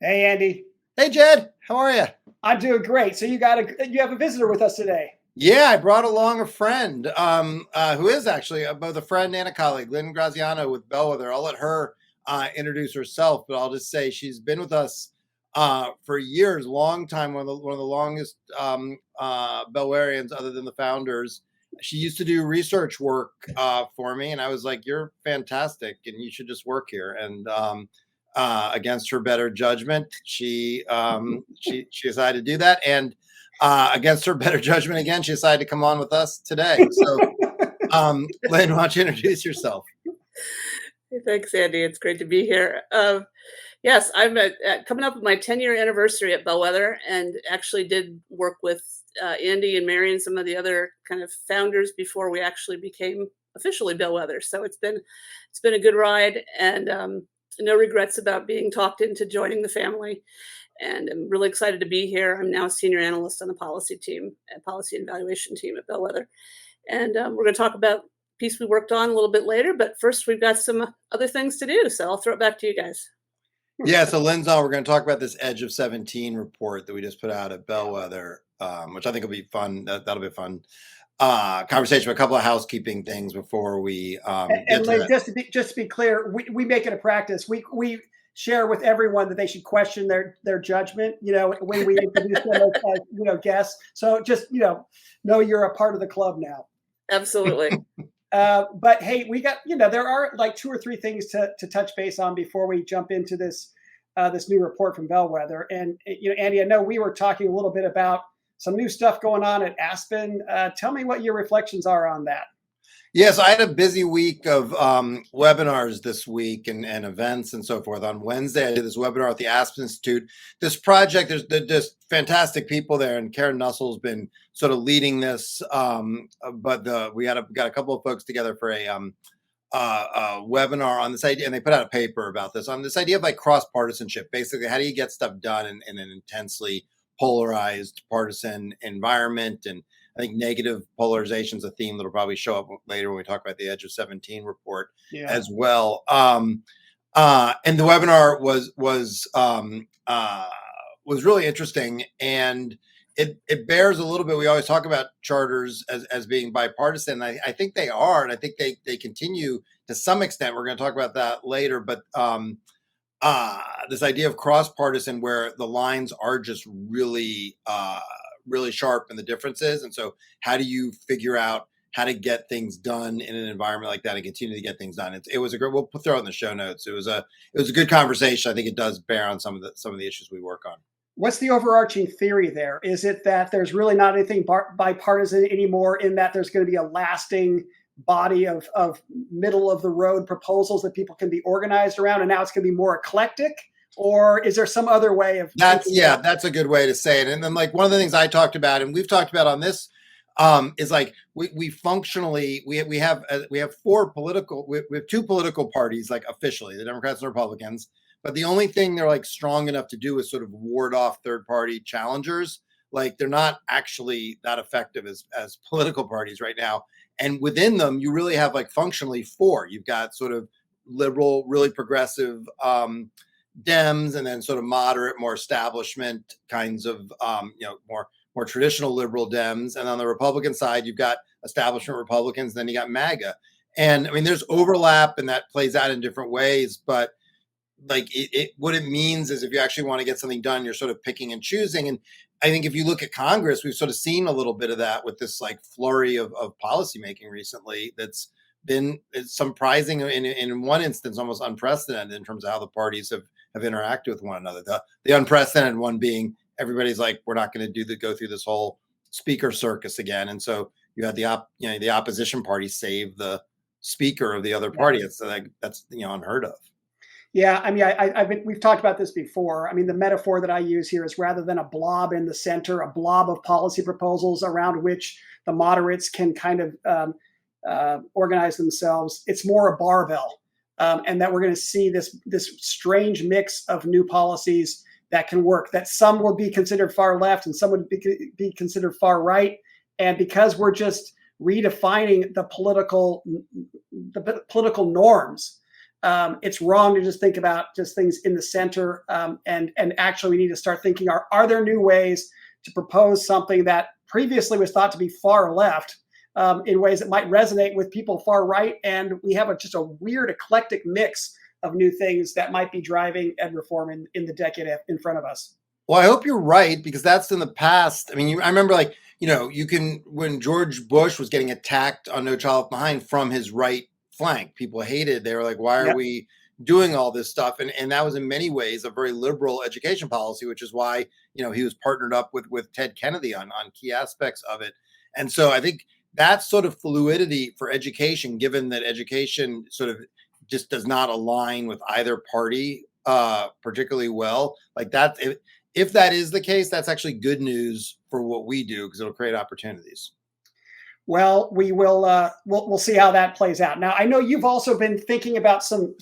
Hey, Andy. Hey, Jed, how are you? I'm doing great. So you have a visitor with us today. Yeah, I brought along a friend who is actually both a friend and a colleague, Lynne Graziano with Bellwether. I'll let her introduce herself, but I'll just say she's been with us for years, long time, one of the longest Bellwetherians other than the founders. She used to do research work for me, and I was like, "You're fantastic, and you should just work here." And against her better judgment, she decided to do that, and against her better judgment again, she decided to come on with us today. So, Lynne, why don't you introduce yourself? Thanks, Andy. It's great to be here. Yes, I'm coming up with my 10-year anniversary at Bellwether, and actually did work with Andy and Mary and some of the other kind of founders before we actually became officially Bellwether. So it's been a good ride, and no regrets about being talked into joining the family. And I'm really excited to be here. I'm now a senior analyst on the policy team, policy and evaluation team at Bellwether. And we're going to talk about the piece we worked on a little bit later. But first, we've got some other things to do. So I'll throw it back to you guys. Yeah, so Lynn's on. We're going to talk about this Edge of 17 report that we just put out at Bellwether, which I think will be fun. That'll be a fun conversation. A couple of housekeeping things before we And Lynn, just to be clear, we make it a practice. We share with everyone that they should question their judgment. When we introduce them as guests. So just know you're a part of the club now. Absolutely. But hey, we got there are like two or three things to touch base on before we jump into this new report from Bellwether. And Andy, I know we were talking a little bit about some new stuff going on at Aspen. Tell me what your reflections are on that. Yes, I had a busy week of webinars this week and events and so forth. On Wednesday, I did this webinar at the Aspen Institute. This project, there's just fantastic people there, and Karen Nussle's been sort of leading this. But we got a couple of folks together for a webinar on this idea, and they put out a paper about this, on this idea of like cross partisanship. Basically, how do you get stuff done in an intensely polarized partisan environment? And I think negative polarization is a theme that'll probably show up later when we talk about the Edge of 17 report as well. And the webinar was really interesting, and it bears a little bit. We always talk about charters as being bipartisan. I think they are, and I think they continue to some extent. We're going to talk about that later, but this idea of cross partisan, where the lines are just really sharp in the differences. And so how do you figure out how to get things done in an environment like that and continue to get things done? It was a great, we'll throw it in the show notes. It was a good conversation. I think it does bear on some of the issues we work on. What's the overarching theory there? Is it that there's really not anything bipartisan anymore, in that there's going to be a lasting body of middle of the road proposals that people can be organized around, and now it's going to be more eclectic? Or is there some other way of that's a good way to say it. And then, like, one of the things I talked about, and we've talked about on this, is like we functionally we have two political parties, like officially, the Democrats and Republicans, but the only thing they're like strong enough to do is sort of ward off third party challengers. Like, they're not actually that effective as political parties right now. And within them, you really have like functionally four. You've got sort of liberal, really progressive Dems, and then sort of moderate, more establishment kinds of more traditional liberal Dems. And on the Republican side, you've got establishment Republicans, then you got MAGA. And I mean, there's overlap, and that plays out in different ways. But like what it means is, if you actually want to get something done, you're sort of picking and choosing. And I think if you look at Congress, we've sort of seen a little bit of that with this like flurry of policymaking recently. It's surprising, in one instance, almost unprecedented in terms of how the parties have interacted with one another. The unprecedented one being, everybody's like, we're not going to go through this whole speaker circus again. And so you had the opposition party save the speaker of the other party. It's like, that's unheard of. Yeah, I mean, we've talked about this before. I mean, the metaphor that I use here is, rather than a blob in the center, a blob of policy proposals around which the moderates can kind of organize themselves. It's more a barbell, and that we're going to see this strange mix of new policies that can work. That some will be considered far left, and some would be considered far right. And because we're just redefining the political norms, It's wrong to just think about just things in the center. And actually, we need to start thinking: are there new ways to propose something that previously was thought to be far left, in ways that might resonate with people far right? And we have just a weird eclectic mix of new things that might be driving ed reform in the decade in front of us. Well, I hope you're right, because that's in the past. I mean, I remember, like, when George Bush was getting attacked on No Child Left Behind from his right flank, people hated. They were like, why are Yep. we doing all this stuff? And that was in many ways a very liberal education policy, which is why, he was partnered up with Ted Kennedy on key aspects of it. And so I think that sort of fluidity for education, given that education sort of just does not align with either party particularly well, like that. If that is the case, that's actually good news for what we do, because it'll create opportunities. Well, we will. We'll see how that plays out. Now, I know you've also been thinking about some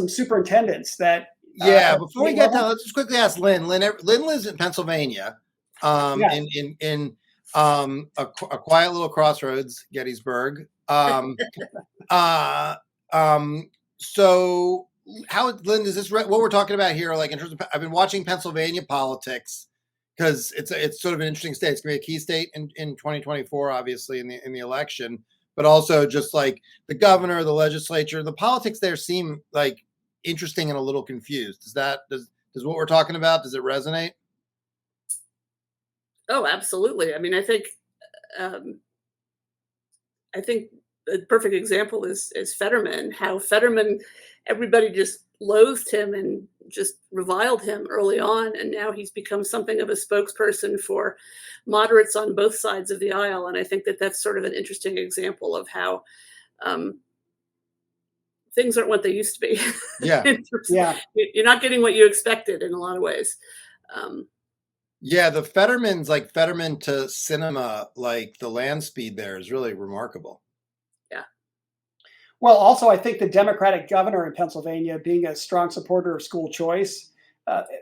superintendents that. Yeah. Before we get down, let's just quickly ask Lynne. Lynne lives in Pennsylvania, Yes. in a quiet little crossroads, Gettysburg. So how, Lynne, is this what we're talking about here? Like, in terms of, I've been watching Pennsylvania politics, because it's sort of an interesting state. It's going to be a key state in 2024, obviously in the election, but also just like the governor, the legislature, the politics there seem like interesting and a little confused. Does what we're talking about, does it resonate? Oh, absolutely. I mean, I think a perfect example is Fetterman. How Fetterman, everybody just loathed him and just reviled him early on, and now he's become something of a spokesperson for moderates on both sides of the aisle. And I think that's sort of an interesting example of how things aren't what they used to be. Yeah. Yeah. You're not getting what you expected in a lot of ways. Yeah, the Fetterman's, like Fetterman to cinema, like the land speed there is really remarkable. Yeah. Well, also, I think the Democratic governor in Pennsylvania, being a strong supporter of school choice,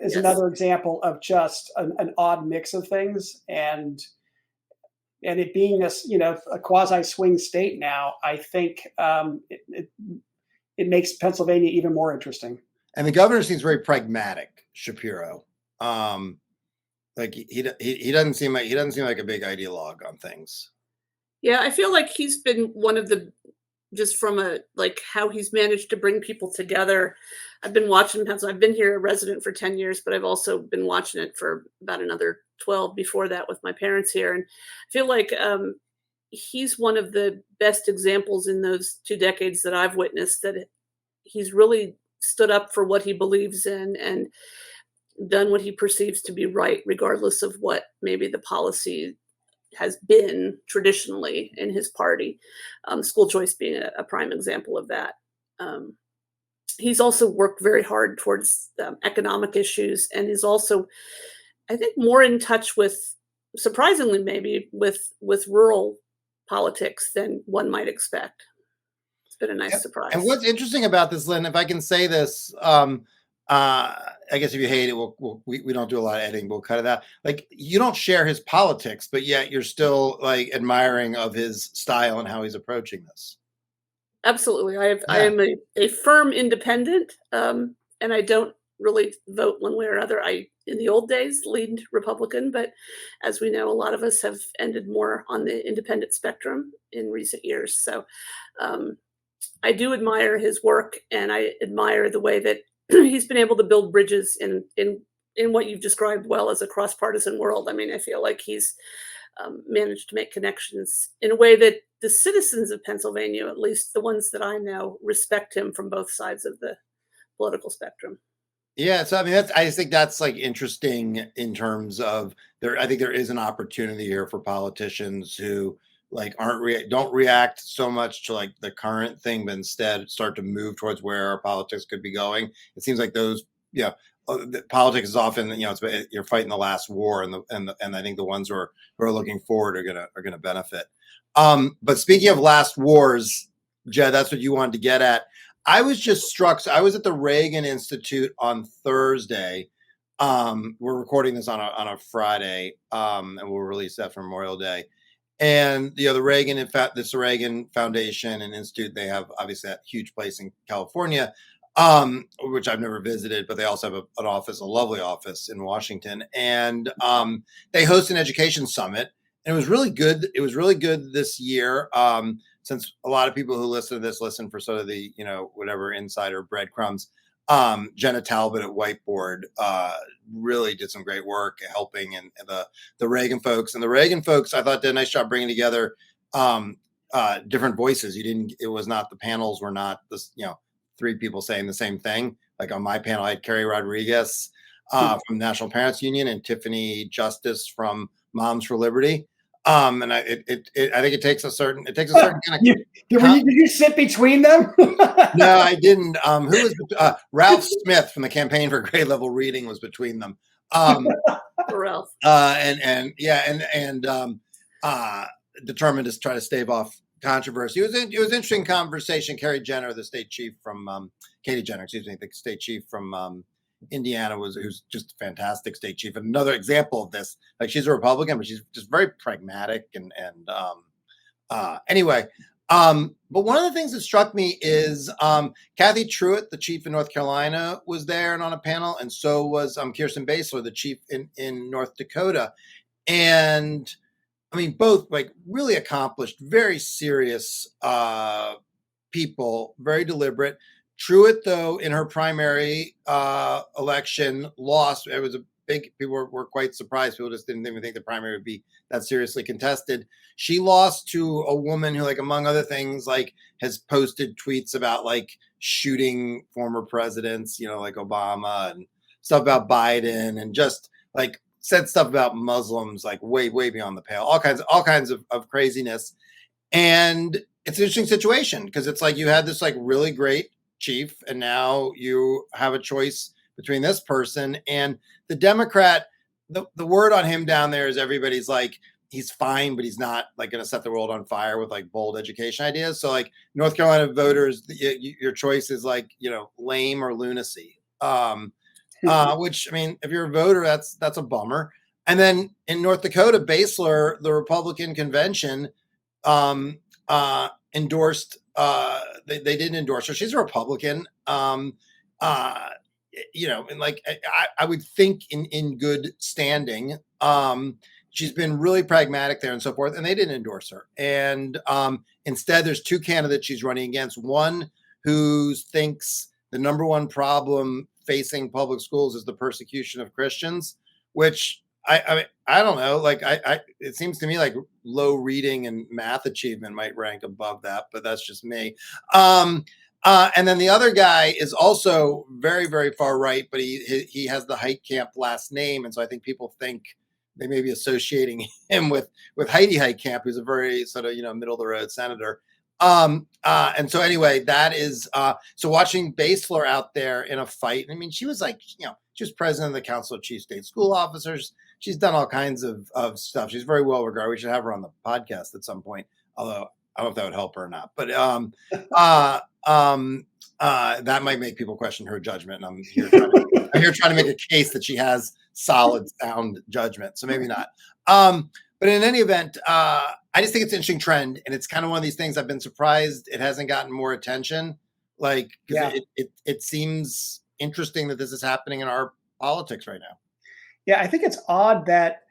is Yes. another example of just an odd mix of things. And it being a quasi swing state now, I think it makes Pennsylvania even more interesting. And the governor seems very pragmatic, Shapiro. Like he doesn't seem like a big ideologue on things. Yeah, I feel like he's been one of the, just from how he's managed to bring people together. I've been watching Pennsylvania. I've been here a resident for 10 years, but I've also been watching it for about another 12 before that with my parents here. And I feel like he's one of the best examples in those 2 decades that I've witnessed, that he's really stood up for what he believes in and done what he perceives to be right, regardless of what maybe the policy has been traditionally in his party. School choice being a prime example of that. He's also worked very hard towards economic issues, and is also, I think, more in touch with, surprisingly maybe, with rural politics than one might expect. It's been a nice surprise. And what's interesting about this, Lynne, if I can say this, I guess if you hate it, we don't do a lot of editing, but we'll cut it out. Like, you don't share his politics, but yet you're still like admiring of his style and how he's approaching this. Absolutely. I am a firm independent, and I don't really vote one way or other. I, in the old days, leaned Republican, but as we know, a lot of us have ended more on the independent spectrum in recent years. So I do admire his work, and I admire the way that he's been able to build bridges in what you've described well as a cross-partisan world. I mean, I feel like he's managed to make connections in a way that the citizens of Pennsylvania, at least the ones that I know, respect him from both sides of the political spectrum. Yeah, so I mean, I just think that's like interesting in terms of I think there is an opportunity here for politicians who like don't react so much to like the current thing, but instead start to move towards where our politics could be going. It seems like those, politics is often, you're fighting the last war, and I think the ones who are looking forward are gonna benefit. But speaking of last wars, Jed, that's what you wanted to get at. I was just struck. So I was at the Reagan Institute on Thursday. We're recording this on a Friday, and we'll release that for Memorial Day. And the Reagan, in fact, this Reagan Foundation and Institute, they have obviously that huge place in California, which I've never visited, but they also have an office, a lovely office in Washington. And they host an education summit. And it was really good. It was really good this year. Since a lot of people who listen to this listen for sort of the, whatever insider breadcrumbs. Jenna Talbot at Whiteboard really did some great work helping and the Reagan folks. And the Reagan folks, I thought, did a nice job bringing together different voices. It was not, the panels were not this, three people saying the same thing. Like on my panel, I had Kerry Rodriguez from National Parents Union and Tiffany Justice from Moms for Liberty. And I think it takes a certain kind of. Did you sit between them? No, I didn't. Who was Ralph Smith from the Campaign for Grade Level Reading was between them. Ralph. And determined to try to stave off controversy. It was an interesting conversation. Katie Jenner, the state chief from the state chief from Indiana, who's just a fantastic state chief. And another example of this, like, she's a Republican, but she's just very pragmatic anyway. But one of the things that struck me is Kathy Truitt, the chief in North Carolina, was there and on a panel, and so was Kirsten Basler, the chief in North Dakota. And I mean, both like really accomplished, very serious people, very deliberate. Truitt, though, in her primary election, lost. It was a big. People were quite surprised. People just didn't even think the primary would be that seriously contested. She lost to a woman who, like, among other things, like, has posted tweets about like shooting former presidents, like Obama, and stuff about Biden, and just like said stuff about Muslims, like way beyond the pale. All kinds of craziness. And it's an interesting situation because it's like you had this like really great chief, and now you have a choice between this person and the Democrat. The word on him down there is everybody's like, he's fine, but he's not like going to set the world on fire with like bold education ideas. So like North Carolina voters, your choice is like, lame or lunacy. Which, I mean, if you're a voter, that's a bummer. And then in North Dakota, Basler, the Republican convention, endorsed. They didn't endorse her. She's a Republican. And like I would think in good standing. She's been really pragmatic there and so forth, and they didn't endorse her. And instead, there's two candidates she's running against. One who thinks the number one problem facing public schools is the persecution of Christians, which I don't know. Like it seems to me like low reading and math achievement might rank above that, but that's just me. And then the other guy is also very, very far right, but he has the Heitkamp last name, and so I think people think they may be associating him with Heidi Heitkamp, who's a very sort of middle of the road senator. And so anyway, that is so watching Basler out there in a fight. I mean, she was like, she was president of the Council of Chief State School Officers. She's done all kinds of stuff. She's very well regarded. We should have her on the podcast at some point, although I don't know if that would help her or not. But that might make people question her judgment. And I'm here trying to make a case that she has solid, sound judgment. So maybe not. But in any event, I just think it's an interesting trend, and it's kind of one of these things I've been surprised it hasn't gotten more attention. Like, it seems interesting that this is happening in our politics right now. Yeah, I think it's odd that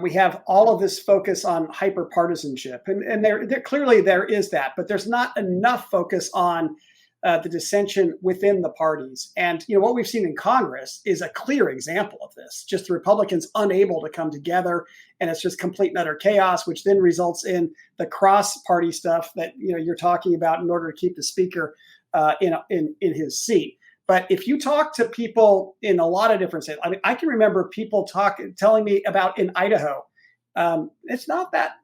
we have all of this focus on hyper-partisanship, and there clearly there is that, but there's not enough focus on the dissension within the parties. And what we've seen in Congress is a clear example of this. Just the Republicans unable to come together, and it's just complete and utter chaos, which then results in the cross-party stuff that you're talking about in order to keep the speaker in his seat. But if you talk to people in a lot of different states, I mean, I can remember people telling me about in Idaho. It's not that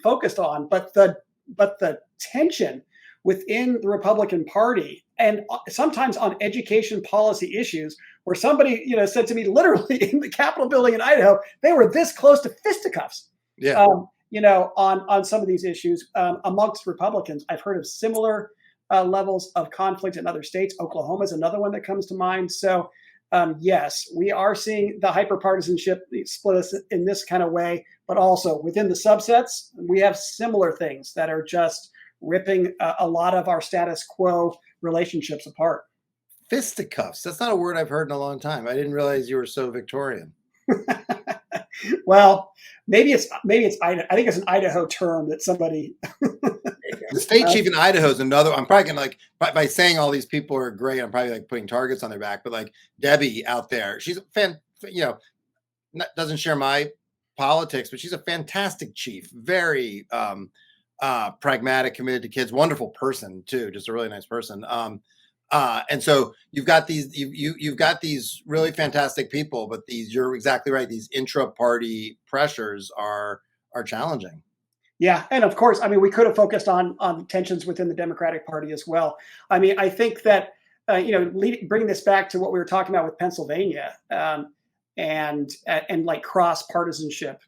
focused on, but the tension within the Republican Party, and sometimes on education policy issues, where somebody said to me, literally in the Capitol building in Idaho, they were this close to fisticuffs. Yeah. On some of these issues amongst Republicans. I've heard of similar levels of conflict in other states. Oklahoma is another one that comes to mind. So yes, we are seeing the hyperpartisanship split us in this kind of way, but also within the subsets, we have similar things that are just ripping a lot of our status quo relationships apart. Fisticuffs. That's not a word I've heard in a long time. I didn't realize you were so Victorian. Well, maybe it's I think it's an Idaho term that somebody. The state chief in Idaho is another. I'm probably gonna like by saying all these people are great. I'm probably like putting targets on their back. But like Debbie out there, she's a fan. You know, doesn't share my politics, but she's a fantastic chief. Very pragmatic, committed to kids. Wonderful person too. Just a really nice person. And so you've got you've got these really fantastic people, but you're exactly right. These intra-party pressures are challenging. Yeah, and of course, I mean, we could have focused on tensions within the Democratic Party as well. I mean, I think that bringing this back to what we were talking about with Pennsylvania, and like cross partisanship,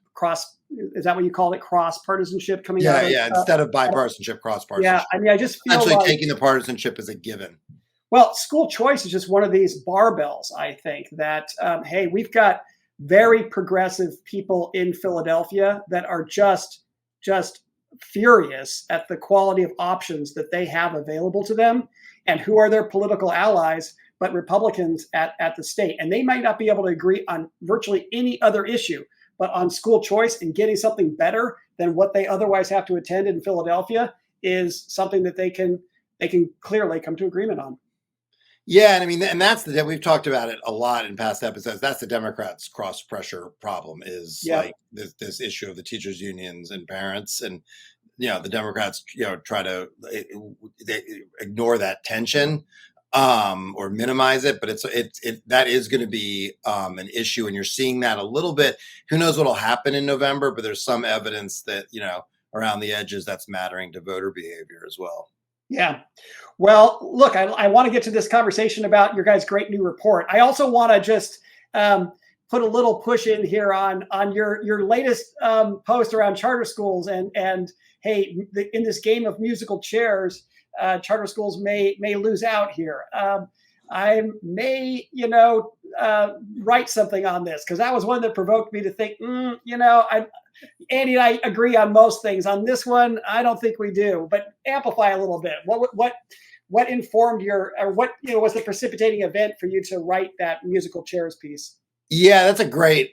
is that what you called it? Cross partisanship coming out. Yeah. Instead of bipartisanship, cross partisanship. Yeah, I mean, I just feel essentially like, taking the partisanship as a given. well, school choice is just one of these barbells. I think that hey, we've got very progressive people in Philadelphia that are just furious at the quality of options that they have available to them, and who are their political allies but Republicans at the state. And they might not be able to agree on virtually any other issue, but on school choice and getting something better than what they otherwise have to attend in Philadelphia is something that they can clearly come to agreement on. Yeah, and I mean, and that's we've talked about it a lot in past episodes. That's the Democrats' cross pressure problem is like this issue of the teachers' unions and parents, and the Democrats try to they ignore that tension or minimize it, but that is going to be an issue, and you're seeing that a little bit. Who knows what'll happen in November? But there's some evidence that around the edges that's mattering to voter behavior as well. Yeah. Well, look, I want to get to this conversation about your guys' great new report. I also want to just put a little push in here on your latest post around charter schools and hey, in this game of musical chairs, charter schools may lose out here. I may write something on this because that was one that provoked me to think. Andy and I agree on most things. On this one, I don't think we do. But amplify a little bit. What informed what was the precipitating event for you to write that musical chairs piece? Yeah, that's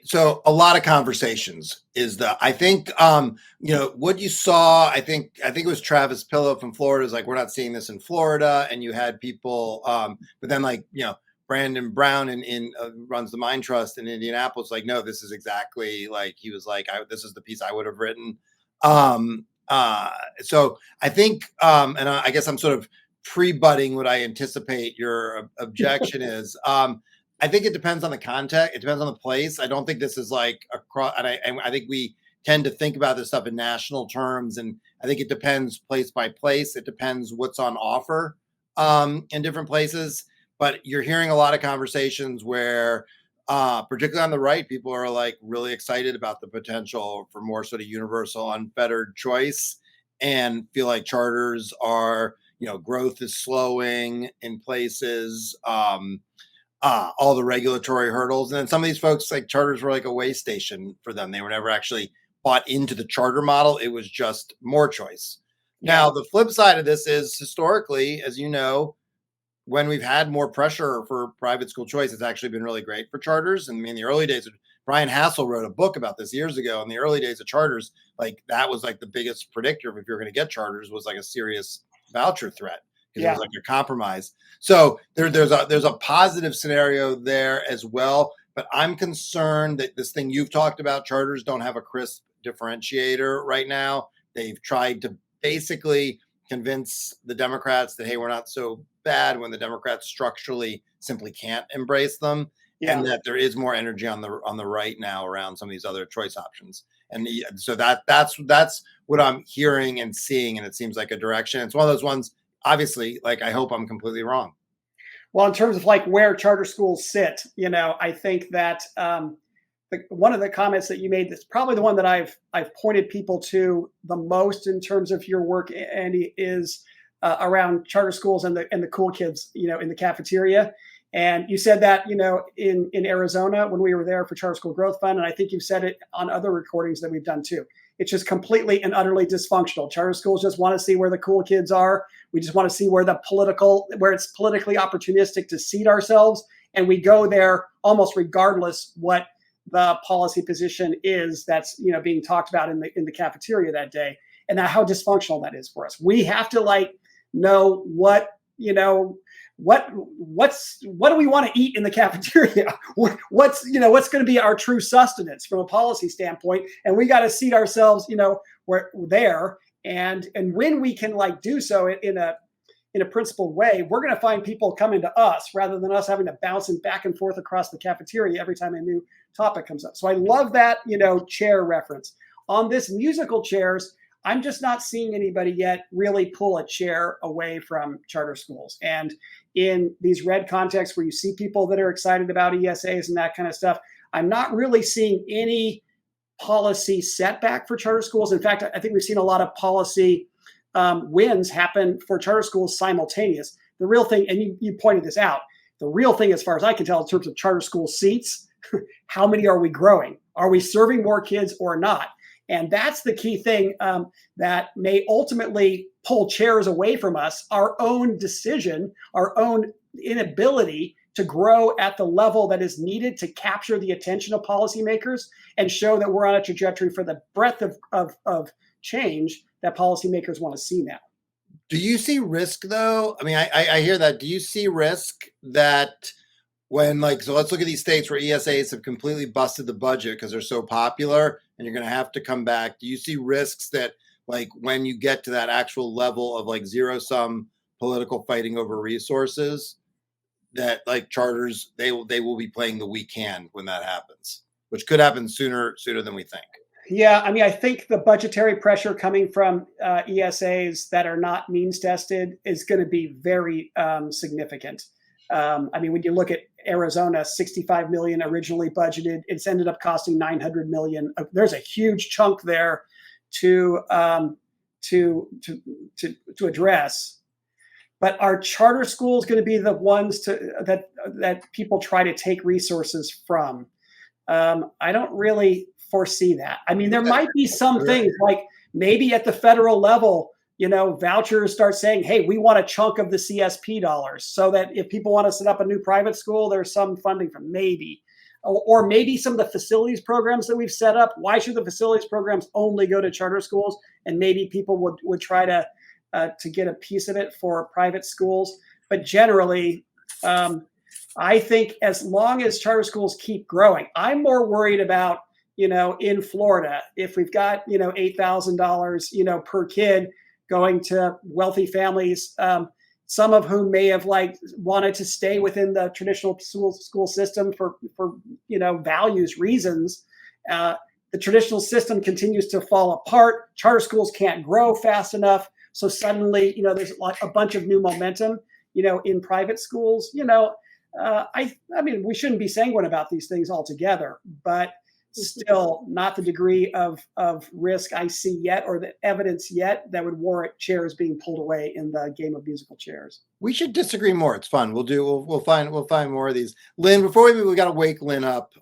so a lot of conversations I think what you saw, I think it was Travis Pillow from Florida is like, we're not seeing this in Florida. And you had people, but then Brandon Brown runs the Mind Trust in Indianapolis. Like, no, this is exactly like, he was like, this is the piece I would have written. So I think, and I guess I'm sort of pre-butting what I anticipate your objection is. I think it depends on the context. It depends on the place. I don't think this is like across, and I think we tend to think about this stuff in national terms. And I think it depends place by place. It depends what's on offer in different places. But you're hearing a lot of conversations where, particularly on the right, people are like really excited about the potential for more sort of universal, unfettered choice, and feel like charters are, growth is slowing in places, all the regulatory hurdles. And then some of these folks, like charters were like a way station for them. They were never actually bought into the charter model. It was just more choice. Now, the flip side of this is historically, as you know, when we've had more pressure for private school choice, it's actually been really great for charters. And in the early days, Brian Hassel wrote a book about this years ago. In the early days of charters, like that was like the biggest predictor of if you're going to get charters was like a serious voucher threat. It was like a compromise. So there's a positive scenario there as well. But I'm concerned that this thing you've talked about, charters don't have a crisp differentiator right now. They've tried to basically convince the Democrats that, hey, we're not so bad, when the Democrats structurally simply can't embrace them, and that there is more energy on the right now around some of these other choice options. And so that's what I'm hearing and seeing, and it seems like a direction. It's one of those ones, obviously, like I hope I'm completely wrong. Well, in terms of like where charter schools sit, I think that one of the comments that you made, that's probably the one that I've pointed people to the most in terms of your work, Andy, is around charter schools and the cool kids, in the cafeteria. And you said that, in Arizona when we were there for Charter School Growth Fund, and I think you've said it on other recordings that we've done too. It's just completely and utterly dysfunctional. Charter schools just want to see where the cool kids are. We just want to see where it's politically opportunistic to seat ourselves. And we go there almost regardless what the policy position is that's being talked about in the cafeteria that day, and how dysfunctional that is for us. We have to know what do we want to eat in the cafeteria? What's going to be our true sustenance from a policy standpoint? And we got to seat ourselves, we're there. And when we can do so in a principled way, we're going to find people coming to us rather than us having to bounce back and forth across the cafeteria every time a new topic comes up. So I love that, chair reference. On this musical chairs, I'm just not seeing anybody yet really pull a chair away from charter schools. And in these red contexts where you see people that are excited about ESAs and that kind of stuff, I'm not really seeing any policy setback for charter schools. In fact, I think we've seen a lot of policy wins happen for charter schools simultaneous. The real thing, and you pointed this out, the real thing, as far as I can tell, in terms of charter school seats, how many are we growing? Are we serving more kids or not? And that's the key thing that may ultimately pull chairs away from us, our own decision, our own inability to grow at the level that is needed to capture the attention of policymakers and show that we're on a trajectory for the breadth of change that policymakers want to see now. Do you see risk, though? I mean, I hear that. Do you see risk that when, so let's look at these states where ESAs have completely busted the budget because they're so popular and you're going to have to come back. Do you see risks that, when you get to that actual level of zero-sum political fighting over resources, that charters, they will be playing the weak hand when that happens, which could happen sooner than we think? Yeah, I mean, I think the budgetary pressure coming from ESAs that are not means tested is going to be very significant. I mean, when you look at Arizona, $65 million originally budgeted, it's ended up costing $900 million. There's a huge chunk there to address. But are charter schools going to be the ones that people try to take resources from? I don't really foresee that. I mean, there might be some things maybe at the federal level, vouchers start saying, hey, we want a chunk of the CSP dollars so that if people want to set up a new private school, there's some funding from maybe. Or maybe some of the facilities programs that we've set up. Why should the facilities programs only go to charter schools? And maybe people would try to get a piece of it for private schools. But generally, I think as long as charter schools keep growing, I'm more worried about, in Florida, if we've got, $8,000, per kid going to wealthy families, some of whom may have wanted to stay within the traditional school system for values reasons. The traditional system continues to fall apart. Charter schools can't grow fast enough. So suddenly, there's a bunch of new momentum, in private schools. I mean, we shouldn't be sanguine about these things altogether, but still not the degree of risk I see yet, or the evidence yet, that would warrant chairs being pulled away in the game of musical chairs. We should disagree more. It's fun. We'll find more of these. Lynne, before we got to wake Lynne up.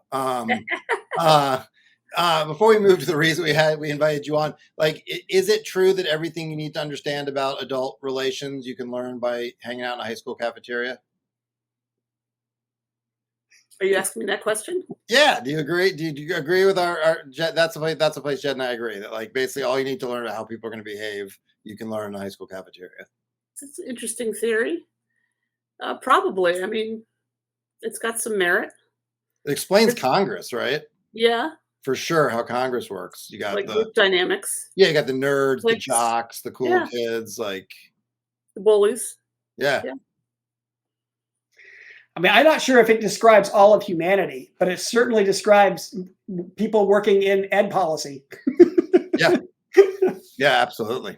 Before we move to the reason we invited you on, is it true that everything you need to understand about adult relations you can learn by hanging out in a high school cafeteria? Are you asking me that question? Yeah. Do you agree? Do you agree with our Jed? That's a place Jed and I agree that basically all you need to learn about how people are going to behave, you can learn in a high school cafeteria. It's an interesting theory. Probably. I mean, it's got some merit. It explains Congress, right? Yeah. For sure, how Congress works. You got the group dynamics. Yeah, you got the nerds, the jocks, the cool kids, the bullies. Yeah. I mean, I'm not sure if it describes all of humanity, but it certainly describes people working in ed policy. Yeah. Yeah, absolutely.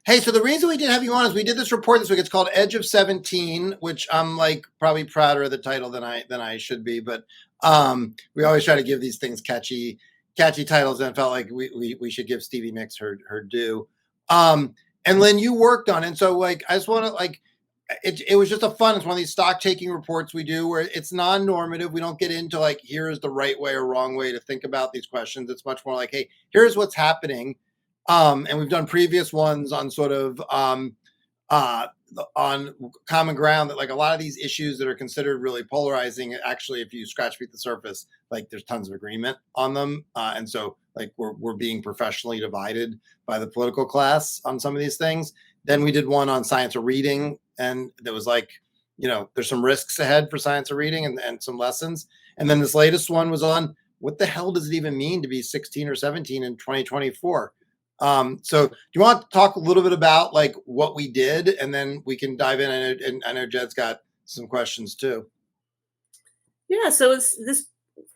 Hey, so the reason we did have you on is we did this report this week. It's called Edge of 17, which I'm probably prouder of the title than I should be, but we always try to give these things catchy titles, and I felt like we should give Stevie Nicks her due. And Lynne, you worked on it, and so I just want to it was just it's one of these stock taking reports we do where it's non-normative. We don't get into like, here is the right way or wrong way to think about these questions. It's much more like, hey, here's what's happening. And we've done previous ones on sort of on common ground, that like a lot of these issues that are considered really polarizing, actually, if you scratch beneath the surface, like there's tons of agreement on them. And so like we're being professionally divided by the political class on some of these things. Then we did one on science of reading, and there was like, there's some risks ahead for science of reading and some lessons. And then this latest one was on what the hell does it even mean to be 16 or 17 in 2024? So do you want to talk a little bit about like what we did, and then we can dive in? And I know Jed's got some questions too. Yeah, so this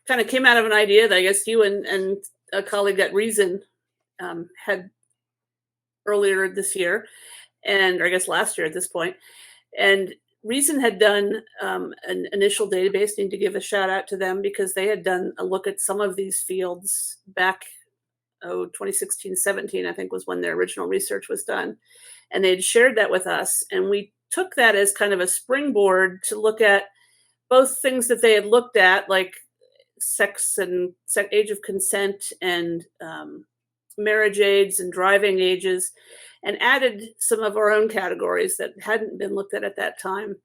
kind of came out of an idea that I guess you and a colleague at Reason had earlier this year, or I guess last year at this point. And Reason had done an initial database. Need to give a shout out to them, because they had done a look at some of these fields back 2016, 17, I think was when their original research was done. And they'd shared that with us. And we took that as kind of a springboard to look at both things that they had looked at, like sex and age of consent and marriage age and driving ages, and added some of our own categories that hadn't been looked at that time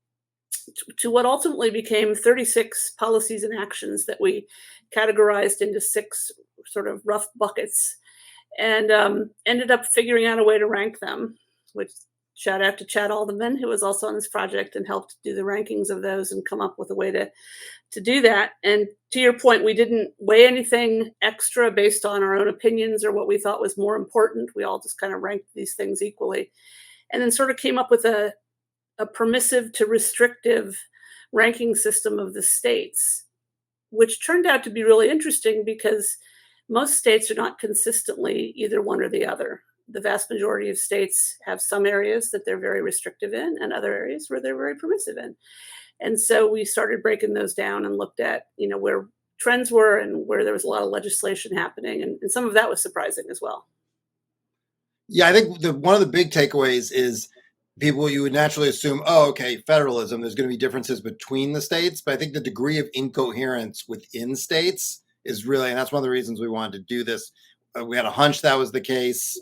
to what ultimately became 36 policies and actions that we categorized into 6 sort of rough buckets, and ended up figuring out a way to rank them, which shout out to Chad Alderman, who was also on this project and helped do the rankings of those and come up with a way to do that. And to your point, we didn't weigh anything extra based on our own opinions or what we thought was more important. We all just kind of ranked these things equally, and then sort of came up with a permissive to restrictive ranking system of the states, which turned out to be really interesting because most states are not consistently either one or the other. The vast majority of states have some areas that they're very restrictive in and other areas where they're very permissive in. And so we started breaking those down and looked at, where trends were and where there was a lot of legislation happening. And some of that was surprising as well. Yeah, I think one of the big takeaways is you would naturally assume, okay, federalism, there's going to be differences between the states. But I think the degree of incoherence within states is really, and that's one of the reasons we wanted to do this. We had a hunch that was the case.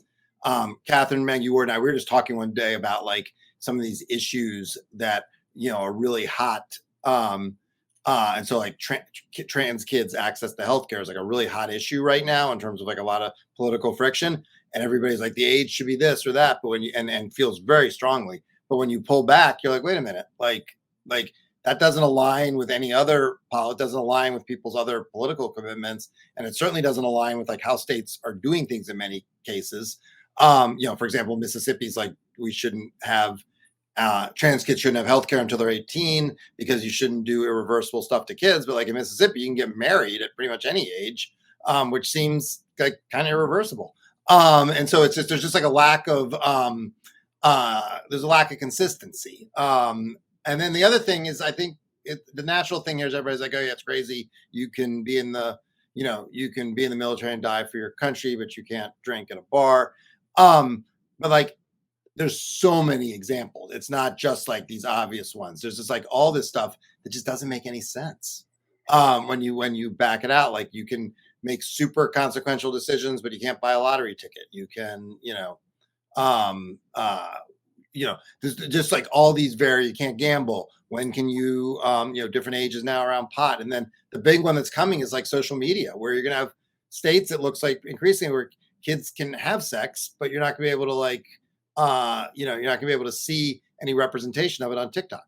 Catherine, Meg, you and I, we were just talking one day about like some of these issues that, are really hot. And so like trans kids access to healthcare is like a really hot issue right now in terms of like a lot of political friction. And everybody's like, the age should be this or that, but when you and feels very strongly. But when you pull back, you're like, wait a minute, like that doesn't align with any other it doesn't align with people's other political commitments, and it certainly doesn't align with like how states are doing things in many cases. For example, Mississippi's like, we shouldn't have trans kids shouldn't have healthcare until they're 18 because you shouldn't do irreversible stuff to kids. But like in Mississippi, you can get married at pretty much any age, which seems like kind of irreversible. And so there's just like a lack of there's a lack of consistency. And then the other thing is, I think the natural thing here is everybody's like, oh yeah, it's crazy. You can be in the military and die for your country, but you can't drink at a bar. But like, there's so many examples. It's not just like these obvious ones. There's just like all this stuff that just doesn't make any sense. When you back it out, like you can make super consequential decisions, but you can't buy a lottery ticket. You can, there's just like all these you can't gamble. When can you, different ages now around pot. And then the big one that's coming is like social media, where you're going to have states, it looks like increasingly, where kids can have sex, but you're not going to be able to like, you're not going to be able to see any representation of it on TikTok.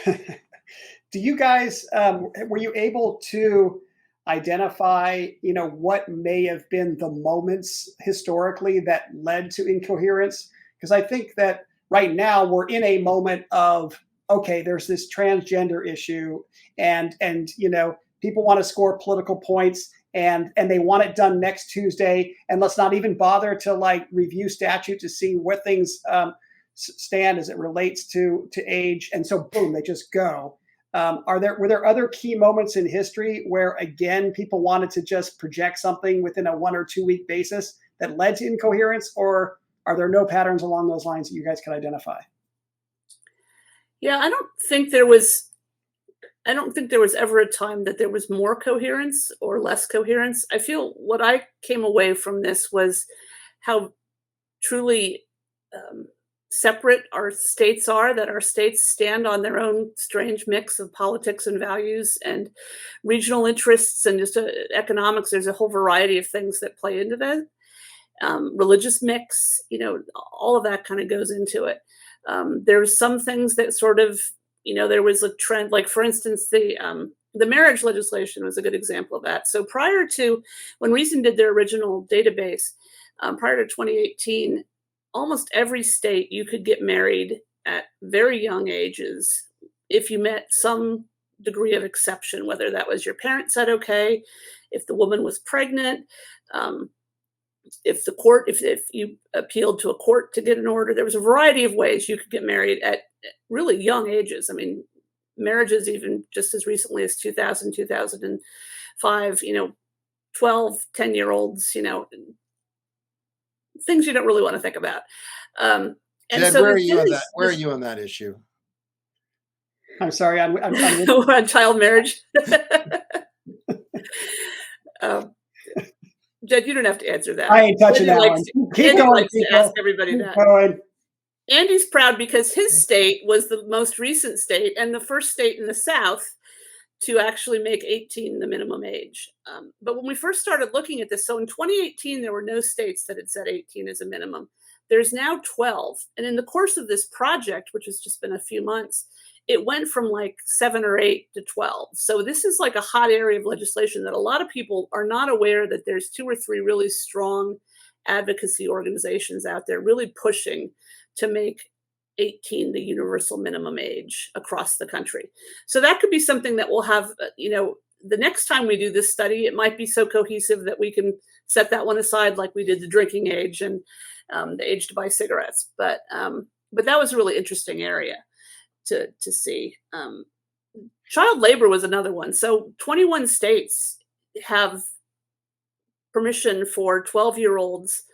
Do you guys, were you able to identify, what may have been the moments historically that led to incoherence? Because I think that right now we're in a moment of, okay, there's this transgender issue, and people want to score political points, and they want it done next Tuesday, and let's not even bother to like review statute to see where things stand as it relates to age, and so boom, they just go. Were there other key moments in history where again people wanted to just project something within a 1 or 2 week basis that led to incoherence, or are there no patterns along those lines that you guys can identify? Yeah, I don't think there was ever a time that there was more coherence or less coherence. I feel what I came away from this was how truly um, separate our states are, that our states stand on their own strange mix of politics and values and regional interests and just economics. There's a whole variety of things that play into that. Religious mix, all of that kind of goes into it. There's some things that sort of, there was a trend, like for instance, the marriage legislation was a good example of that. So prior to when Reason did their original database, prior to 2018, almost every state you could get married at very young ages if you met some degree of exception, whether that was your parents said okay, if the woman was pregnant, if you appealed to a court to get an order. There was a variety of ways you could get married at really young ages. I mean, marriages even just as recently as 2000, 2005, 12, 10-year-olds, things you don't really want to think about. And Jed, so where are you on that? Where are you on that issue? I'm sorry. I'm on child marriage. Jed, you don't have to answer that. I ain't touching that one. Keep going. To ask everybody that. Going. Andy's proud because his state was the most recent state and the first state in the South to actually make 18 the minimum age. But when we first started looking at this, so in 2018, there were no states that had set 18 as a minimum. There's now 12. And in the course of this project, which has just been a few months, it went from like 7 or 8 to 12. So this is like a hot area of legislation that a lot of people are not aware that there's 2 or 3 really strong advocacy organizations out there really pushing to make 18 the universal minimum age across the country. So that could be something that we'll have, the next time we do this study, it might be so cohesive that we can set that one aside like we did the drinking age and the age to buy cigarettes. But that was a really interesting area to see. Child labor was another one. So 21 states have permission for 12-year-olds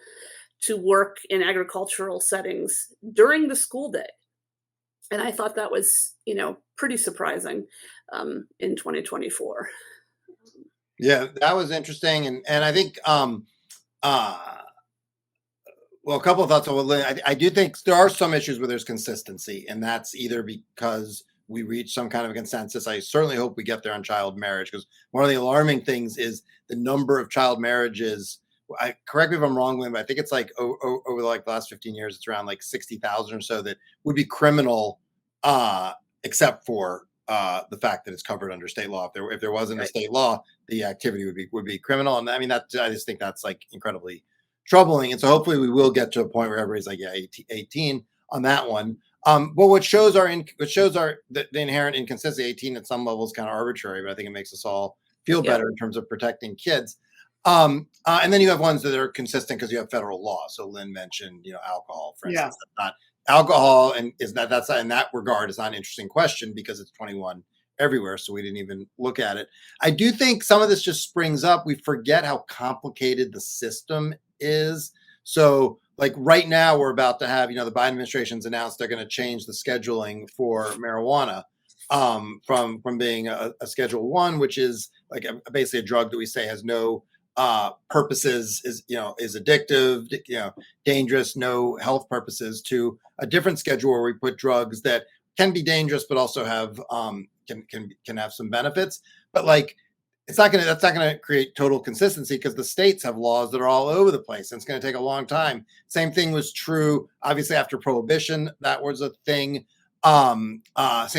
to work in agricultural settings during the school day. And I thought that was, pretty surprising in 2024. Yeah, that was interesting. And I think, well, a couple of thoughts. I do think there are some issues where there's consistency, and that's either because we reach some kind of a consensus. I certainly hope we get there on child marriage, because one of the alarming things is the number of child marriages. Correct me if I'm wrong, Lynn, but I think it's like over like the last 15 years, it's around like 60,000 or so that would be criminal, except for the fact that it's covered under state law. If there wasn't a state law, the activity would be criminal. And I mean, I just think that's like incredibly troubling. And so hopefully we will get to a point where everybody's like, yeah, 18 on that one. But what shows the inherent inconsistency. 18 at some levels kind of arbitrary, but I think it makes us all feel better in terms of protecting kids. And then you have ones that are consistent because you have federal law. So Lynn mentioned, alcohol, for instance. Not alcohol, and that's in that regard is not an interesting question because it's 21 everywhere. So we didn't even look at it. I do think some of this just springs up. We forget how complicated the system is. So like right now we're about to have, the Biden administration's announced they're going to change the scheduling for marijuana from being a Schedule 1, which is like basically a drug that we say has no purposes, is addictive, dangerous, no health purposes, to a different schedule where we put drugs that can be dangerous but also have can have some benefits. But like that's not going to create total consistency because the states have laws that are all over the place, and it's going to take a long time. Same thing was true obviously after Prohibition. That was a thing. Same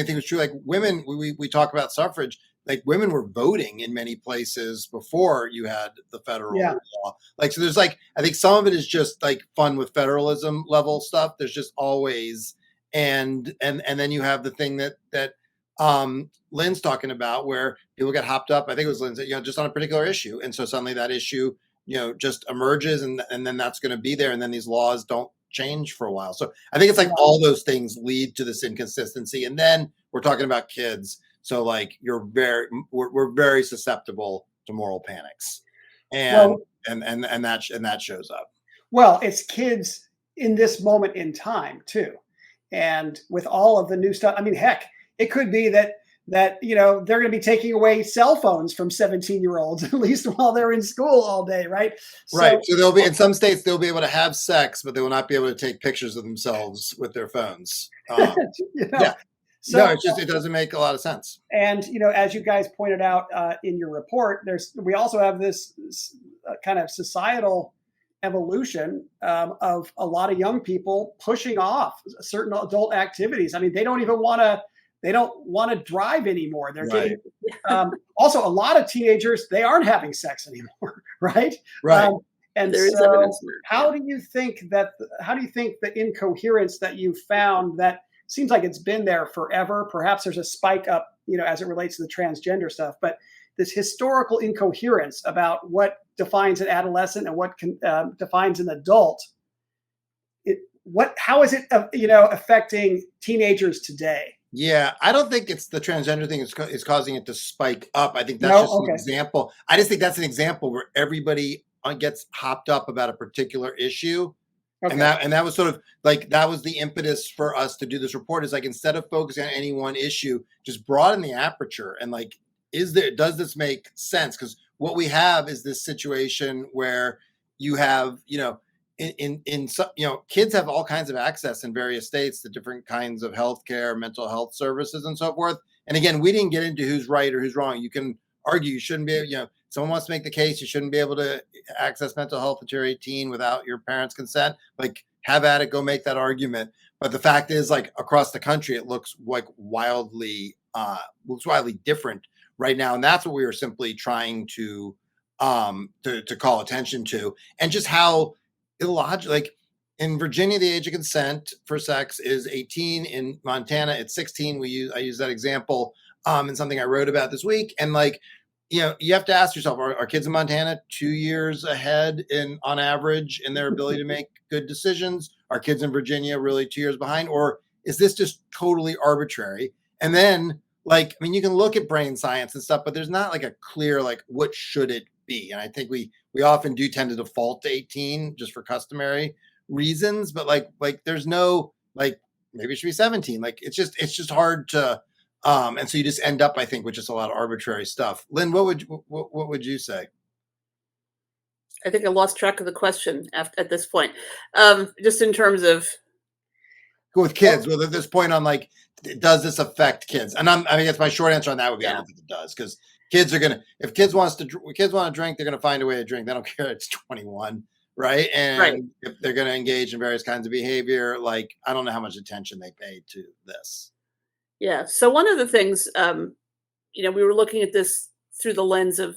thing was true like women. We talk about suffrage. Like women were voting in many places before you had the federal law. Like, so there's like, I think some of it is just like fun with federalism level stuff. There's just always, and then you have the thing that Lynn's talking about where people get hopped up. I think it was Lynn said, just on a particular issue. And so suddenly that issue, just emerges and then that's going to be there. And then these laws don't change for a while. So I think it's like all those things lead to this inconsistency. And then we're talking about kids. So like we're very susceptible to moral panics, and that shows up. Well, it's kids in this moment in time too. And with all of the new stuff, I mean, heck, it could be that they're going to be taking away cell phones from 17-year-olds at least while they're in school all day, right? Right. So So they'll be in some states they'll be able to have sex, but they will not be able to take pictures of themselves with their phones. Yeah. No, so it's just it doesn't make a lot of sense. and as you guys pointed out in your report, we also have this kind of societal evolution of a lot of young people pushing off certain adult activities. I mean, they don't want to drive anymore. They're Right. getting also a lot of teenagers, they aren't having sex anymore, right? Right. And There is so evidence for it, how do you think the incoherence that you found that seems like it's been there forever? Perhaps there's a spike up, as it relates to the transgender stuff, but this historical incoherence about what defines an adolescent and what defines an adult. How is it, affecting teenagers today? Yeah, I don't think it's the transgender thing is causing it to spike up. I think that's No? just Okay. an example. I just think that's an example where everybody gets hopped up about a particular issue. Okay. And that was sort of like that was the impetus for us to do this report, is like, instead of focusing on any one issue, just broaden the aperture and like, does this make sense? Because what we have is this situation where you have, in some, kids have all kinds of access in various states to different kinds of healthcare, mental health services, and so forth. And again, we didn't get into who's right or who's wrong. You can argue you shouldn't be, someone wants to make the case you shouldn't be able to access mental health until you're 18 without your parents' consent. Like, have at it, go make that argument. But the fact is, like, across the country, it looks like wildly different right now. And that's what we were simply trying to call attention to, and just how illogical. Like, in Virginia, the age of consent for sex is 18. In Montana, it's 16. I use that example in something I wrote about this week. And like, you have to ask yourself, are kids in Montana 2 years ahead on average in their ability to make good decisions? Are kids in Virginia really 2 years behind? Or is this just totally arbitrary? And then, like, I mean, you can look at brain science and stuff, but there's not like a clear, like, what should it be? And I think we often do tend to default to 18 just for customary reasons, but like there's no, like, maybe it should be 17. Like, it's just hard to, and so you just end up, I think, with just a lot of arbitrary stuff. Lynn, what would you say? I think I lost track of the question at this point. Just in terms of Go with kids. Well, at this point on, like, does this affect kids? And I guess my short answer on that would be, I don't think it does, because kids are gonna, if kids want to drink, they're gonna find a way to drink. They don't care it's 21, right? And if they're gonna engage in various kinds of behavior, like, I don't know how much attention they pay to this. Yeah. So one of the things, we were looking at this through the lens of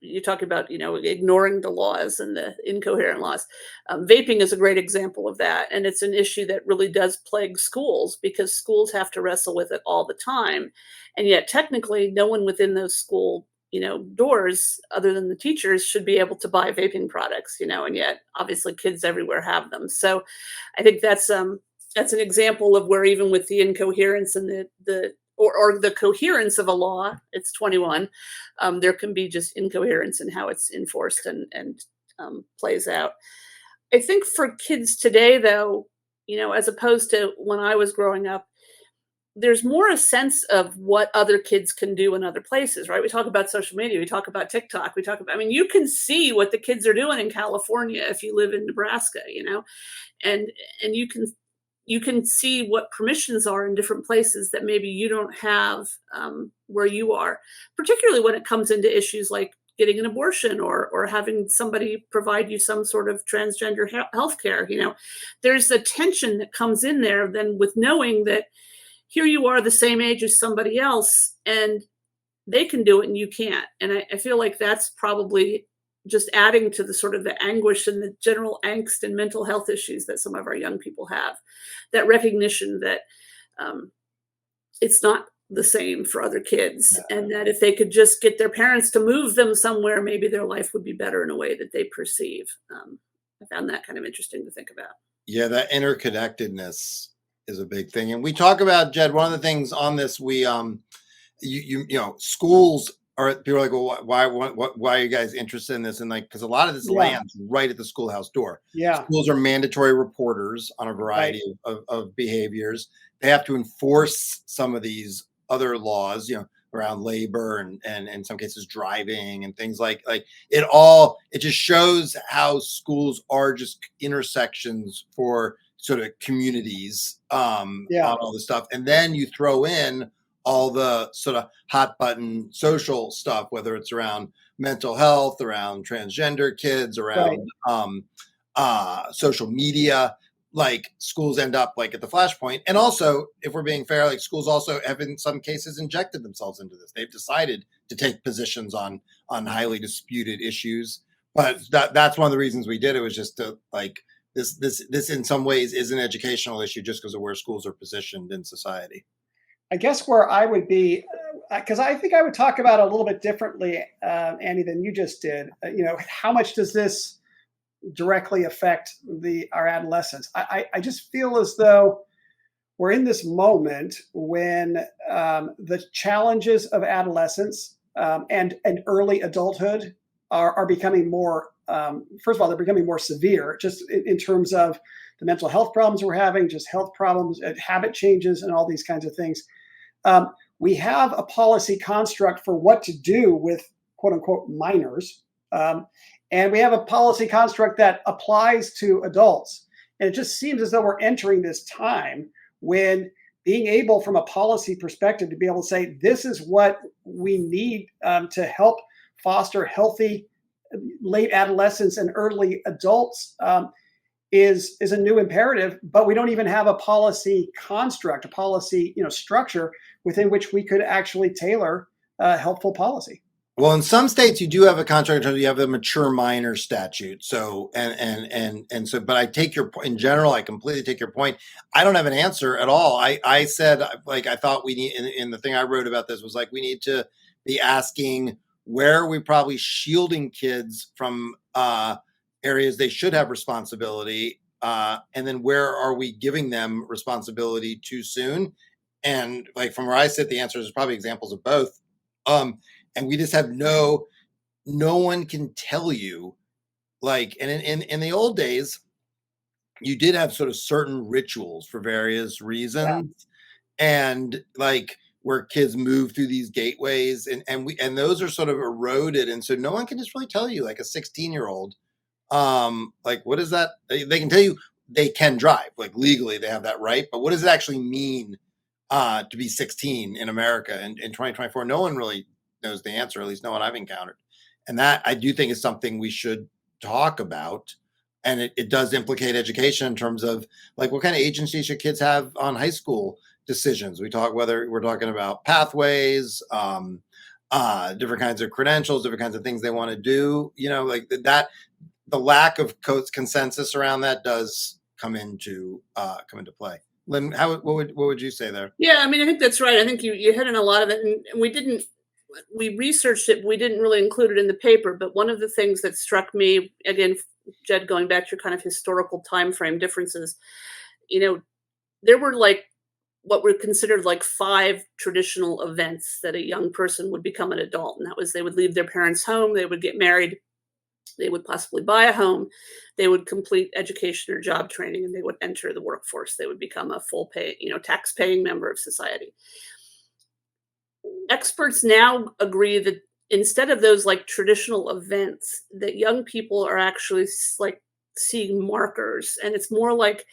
you talk about, ignoring the laws and the incoherent laws. Vaping is a great example of that. And it's an issue that really does plague schools, because schools have to wrestle with it all the time. And yet technically no one within those school, doors, other than the teachers, should be able to buy vaping products, and yet obviously kids everywhere have them. So I think that's an example of where, even with the incoherence and or the coherence of a law, it's 21, there can be just incoherence in how it's enforced and plays out. I think for kids today, though, as opposed to when I was growing up, there's more a sense of what other kids can do in other places, right? We talk about social media, we talk about TikTok, you can see what the kids are doing in California if you live in Nebraska, and you can see what permissions are in different places that maybe you don't have where you are, particularly when it comes into issues like getting an abortion or having somebody provide you some sort of transgender health care. There's a tension that comes in there then with knowing that here you are the same age as somebody else and they can do it and you can't. And I feel like that's probably just adding to the sort of the anguish and the general angst and mental health issues that some of our young people have. That recognition that it's not the same for other kids, and that if they could just get their parents to move them somewhere, maybe their life would be better in a way that they perceive. I found that kind of interesting to think about. Yeah, that interconnectedness is a big thing. And we talk about, Jed, one of the things on this, we schools or people are like, well, why are you guys interested in this? And like, because a lot of this Yeah. lands right at the schoolhouse door. Yeah. Schools are mandatory reporters on a Right. variety of behaviors. They have to enforce some of these other laws, around labor and in some cases driving and things like it just shows how schools are just intersections for sort of communities Yeah. on all this stuff. And then you throw in all the sort of hot button social stuff, whether it's around mental health, around transgender kids, Right. around social media. Like schools end up like at the flashpoint. And also, if we're being fair, like schools also have in some cases injected themselves into this. They've decided to take positions on highly disputed issues. But that's one of the reasons we did it, was just to like this in some ways is an educational issue just because of where schools are positioned in society. I guess where I would be, because I think I would talk about it a little bit differently, Andy, than you just did. How much does this directly affect our adolescents? I just feel as though we're in this moment when the challenges of adolescence and early adulthood are becoming more. First of all, they're becoming more severe, just in terms of the mental health problems we're having, just health problems, habit changes, and all these kinds of things. We have a policy construct for what to do with quote unquote minors. And we have a policy construct that applies to adults. And it just seems as though we're entering this time when being able, from a policy perspective, to be able to say, this is what we need to help foster healthy late adolescents and early adults is a new imperative. But we don't even have a policy construct, a policy structure within which we could actually tailor helpful policy. Well, in some states you do have a contract. You have the mature minor statute. So so, but I take your point in general. I completely take your point. I don't have an answer at all. I said, like, I thought we need, in the thing I wrote about this was like, we need to be asking, where are we probably shielding kids from areas they should have responsibility, and then where are we giving them responsibility too soon? And like, from where I sit, the answer is probably examples of both. And we just have no one can tell you, like, and in the old days, you did have sort of certain rituals for various reasons, and like where kids move through these gateways, and those are sort of eroded, and so no one can just really tell you, like a 16-year-old, like, what is that? They can tell you they can drive, like legally they have that right, but what does it actually mean to be 16 in America in 2024? No one really knows the answer, at least no one I've encountered. And that, I do think, is something we should talk about. And it does implicate education in terms of like, what kind of agency should kids have on high school decisions? Whether we're talking about pathways, different kinds of credentials, different kinds of things they want to do, like that, the lack of consensus around that does come into play. Lynn, what would you say there? Yeah, I mean, I think that's right. I think you hit on a lot of it, and we researched it. We didn't really include it in the paper, but one of the things that struck me, again, Jed, going back to your kind of historical time frame differences, there were like what were considered like 5 traditional events that a young person would become an adult, and that was, they would leave their parents' home, they would get married, they would possibly buy a home, they would complete education or job training, and they would enter the workforce. They would become a full pay, tax-paying member of society. Experts now agree that instead of those like traditional events, that young people are actually like seeing markers, and it's more like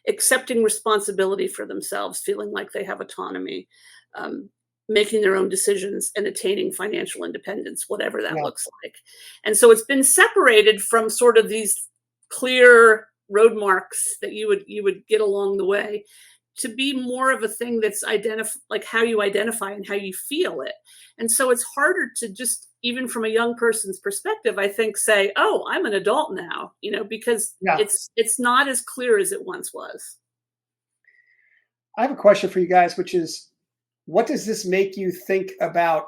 accepting responsibility for themselves, feeling like they have autonomy, making their own decisions, and attaining financial independence, whatever that looks like. And so it's been separated from sort of these clear road marks that you would get along the way, to be more of a thing that's like how you identify and how you feel it. And so it's harder to just, even from a young person's perspective, I think, say, oh, I'm an adult now, because it's not as clear as it once was. I have a question for you guys, which is, what does this make you think about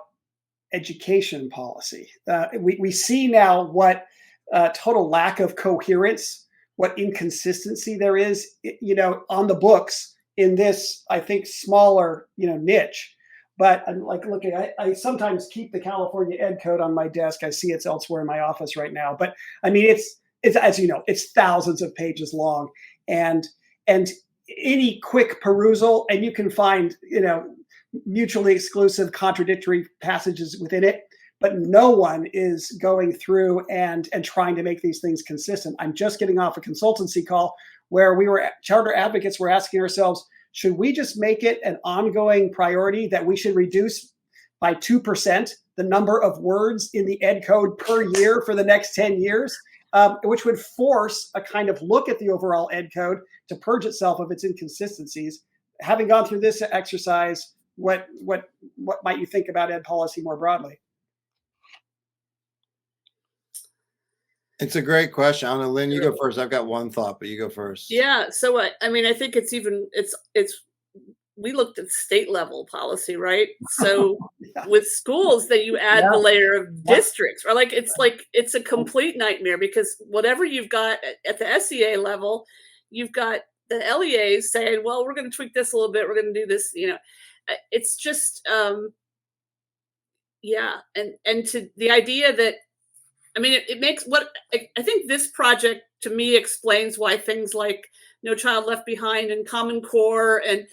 education policy? We see now what total lack of coherence, what inconsistency there is, on the books in this, I think, smaller, niche. But I'm like looking, I sometimes keep the California Ed Code on my desk. I see it's elsewhere in my office right now. But I mean, it's as you know, it's thousands of pages long, and and any quick perusal, and you can find mutually exclusive, contradictory passages within it. But no one is going through and trying to make these things consistent. I'm just getting off a consultancy call where charter advocates were asking ourselves, should we just make it an ongoing priority that we should reduce by 2% the number of words in the Ed Code per year for the next 10 years, which would force a kind of look at the overall Ed Code to purge itself of its inconsistencies. Having gone through this exercise, what might you think about ed policy more broadly? It's a great question. I don't know, Lynn, you go first. I've got one thought, but you go first. Yeah. So I mean, I think it's we looked at state level policy, right? So Yeah. with schools, that you add the layer of Yeah. districts, or it's a complete nightmare, because whatever you've got at the SEA level, you've got the LEAs saying, well, we're going to tweak this a little bit. We're going to do this, it's just, yeah. And to the idea that, I mean, it makes I think this project to me explains why things like No Child Left Behind and Common Core and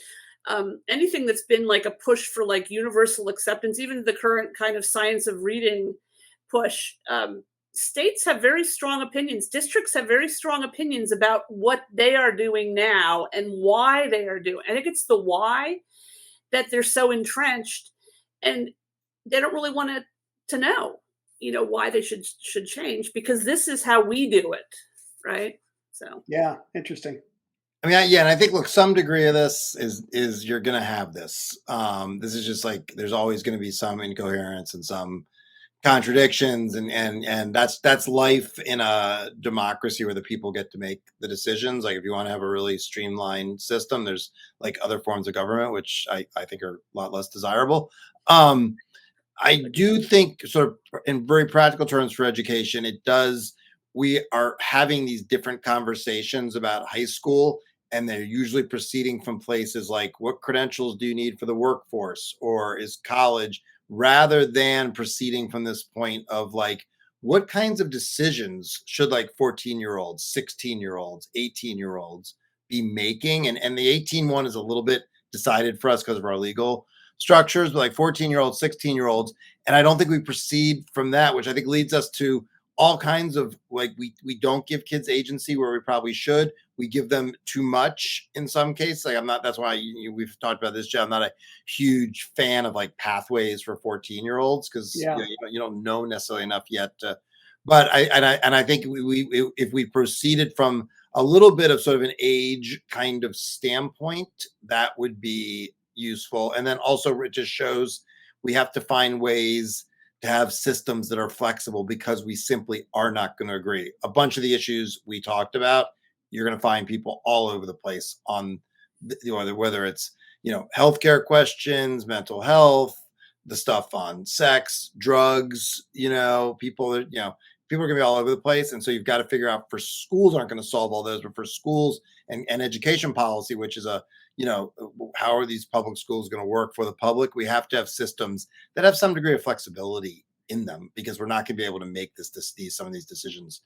anything that's been like a push for like universal acceptance, even the current kind of science of reading push, states have very strong opinions. Districts have very strong opinions about what they are doing now and why they are doing. I think it's the why that they're so entrenched, and they don't really want to know, why they should change, because this is how we do it, right? So Yeah, interesting. I mean, yeah, and I think, look, some degree of this is you're going to have this. This is just like there's always going to be some incoherence and some contradictions, and that's life in a democracy where the people get to make the decisions. Like if you want to have a really streamlined system, there's like other forms of government which I think are a lot less desirable. I do think, sort of in very practical terms for education, we are having these different conversations about high school, and they're usually proceeding from places like, what credentials do you need for the workforce, or is college, rather than proceeding from this point of like, what kinds of decisions should like 14-year-olds, 16-year-olds, 18-year-olds be making? And the 18 one is a little bit decided for us because of our legal structures, but like 14-year-olds, 16-year-olds. And I don't think we proceed from that, which I think leads us to all kinds of like, we don't give kids agency where we probably should. We give them too much in some cases. Like that's why we've talked about this, Jeff. I'm not a huge fan of like pathways for 14-year-olds because you don't know necessarily enough yet. But I think if we proceeded from a little bit of sort of an age kind of standpoint, that would be useful. And then also it just shows we have to find ways to have systems that are flexible, because we simply are not going to agree. A bunch of the issues we talked about, you're going to find people all over the place on whether it's healthcare questions, mental health, the stuff on sex, drugs, people are going to be all over the place. And so you've got to figure out, for schools aren't going to solve all those, but for schools and education policy, which is how are these public schools going to work for the public? We have to have systems that have some degree of flexibility in them, because we're not going to be able to make some of these decisions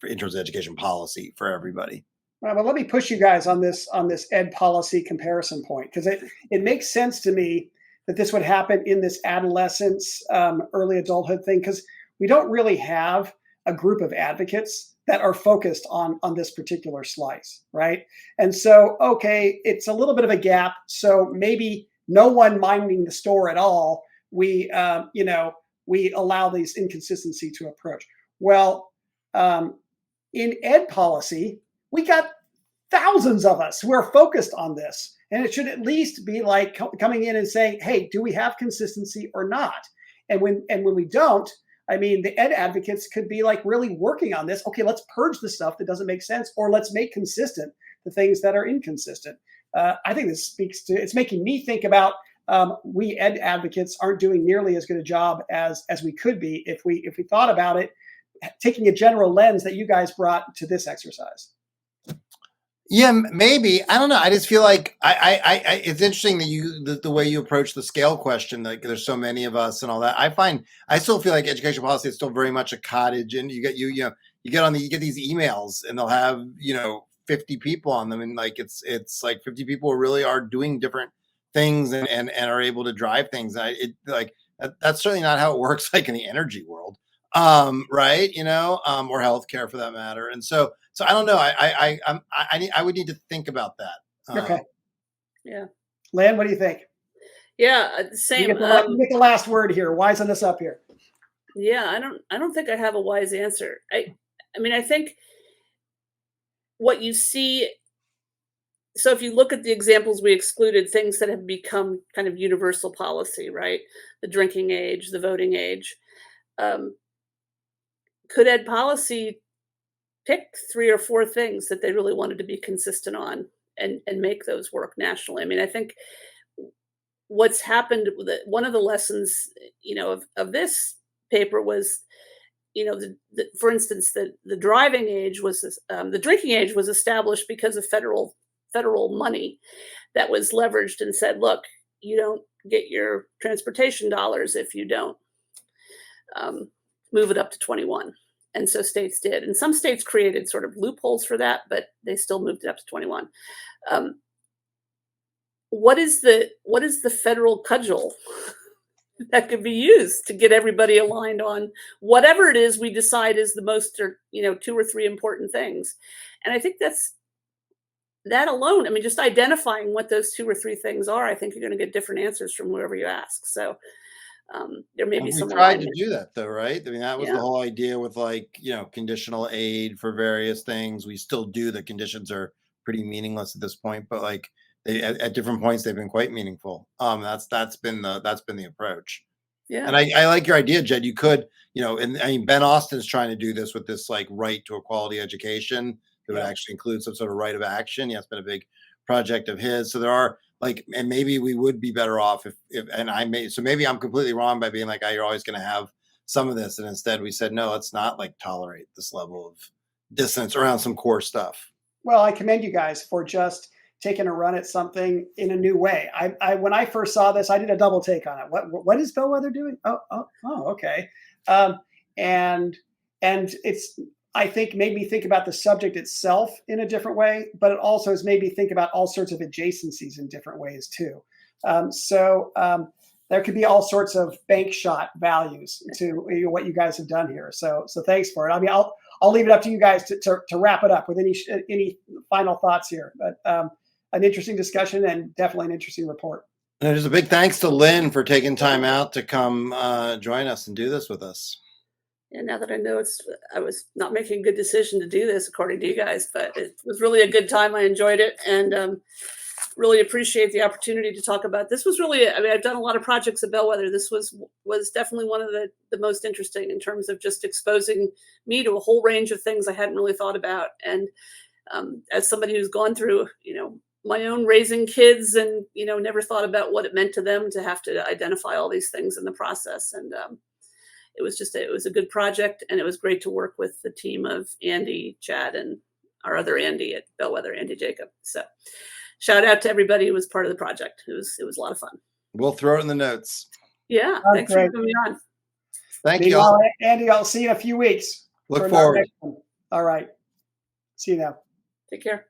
in terms of education policy for everybody. Well, let me push you guys on this ed policy comparison point, because it makes sense to me that this would happen in this adolescence, early adulthood thing, because we don't really have a group of advocates that are focused on this particular slice, right? And so, okay, it's a little bit of a gap. So maybe no one minding the store at all, we allow these inconsistency to approach. Well, in ed policy, we got thousands of us who are focused on this, and it should at least be like coming in and saying, "Hey, do we have consistency or not?" And when we don't, I mean, the ed advocates could be like really working on this. Okay, let's purge the stuff that doesn't make sense, or let's make consistent the things that are inconsistent. I think this it's making me think about we ed advocates aren't doing nearly as good a job as we could be if we thought about it, taking a general lens that you guys brought to this exercise. Yeah, maybe. I don't know. I just feel like it's interesting that the way you approach the scale question. Like, there's so many of us and all that. I still feel like education policy is still very much a cottage, and you get these emails, and they'll have 50 people on them, and like it's like 50 people who really are doing different things and are able to drive things. That's certainly not how it works, like in the energy world, right? Or healthcare for that matter, and so I don't know. I would need to think about that. Okay. Yeah. Lynn, what do you think? Yeah. You Same. get the last word here. Wisen this up here. Yeah. I don't think I have a wise answer. I mean, I think what you see. So if you look at the examples we excluded, things that have become kind of universal policy, right? The drinking age, the voting age. Could ed policy pick 3 or 4 things that they really wanted to be consistent on and make those work nationally? I mean, I think what's happened with it, one of the lessons, of this paper was, for instance, the driving age was the drinking age was established because of federal money that was leveraged and said, look, you don't get your transportation dollars if you don't move it up to 21. And so states did. And some states created sort of loopholes for that, but they still moved it up to 21. What is the federal cudgel that could be used to get everybody aligned on whatever it is we decide is the most, or 2 or 3 important things? And I think that alone, I mean, just identifying what those 2 or 3 things are, I think you're going to get different answers from whoever you ask. So there may be some. We tried to do that though, right? I mean, that was Yeah. the whole idea with conditional aid for various things. We still do. The conditions are pretty meaningless at this point, but like at different points they've been quite meaningful. That's been the approach. Yeah. And I like your idea, Jed. You could, and I mean, Ben Austin's trying to do this with this like right to a quality education that would actually include some sort of right of action. Yeah, it's been a big project of his. So there are and maybe we would be better off so maybe I'm completely wrong by being like, you're always going to have some of this. And instead we said, no, let's not like tolerate this level of dissonance around some core stuff. Well, I commend you guys for just taking a run at something in a new way. I when I first saw this, I did a double take on it. What is Bellwether doing? Oh, okay. And it's, I think, made me think about the subject itself in a different way, but it also has made me think about all sorts of adjacencies in different ways too. There could be all sorts of bank shot values to what you guys have done here. So thanks for it. I mean, I'll leave it up to you guys to wrap it up with any final thoughts here. But an interesting discussion and definitely an interesting report. And there's a big thanks to Lynn for taking time out to come join us and do this with us. And now that I know I was not making a good decision to do this according to you guys, but it was really a good time. I enjoyed it and really appreciate the opportunity to talk about this. Was really, I mean, I've done a lot of projects at Bellwether. This was definitely one of the most interesting in terms of just exposing me to a whole range of things I hadn't really thought about. And as somebody who's gone through, my own raising kids and, never thought about what it meant to them to have to identify all these things in the process. And it was a good project, and it was great to work with the team of Andy, Chad, and our other Andy at Bellwether, Andy Jacob. So shout out to everybody who was part of the project. It was a lot of fun. We'll throw it in the notes. Yeah. Thanks great. for coming on. Thank you all. Andy, I'll see you in a few weeks. Look forward. All right. See you now. Take care.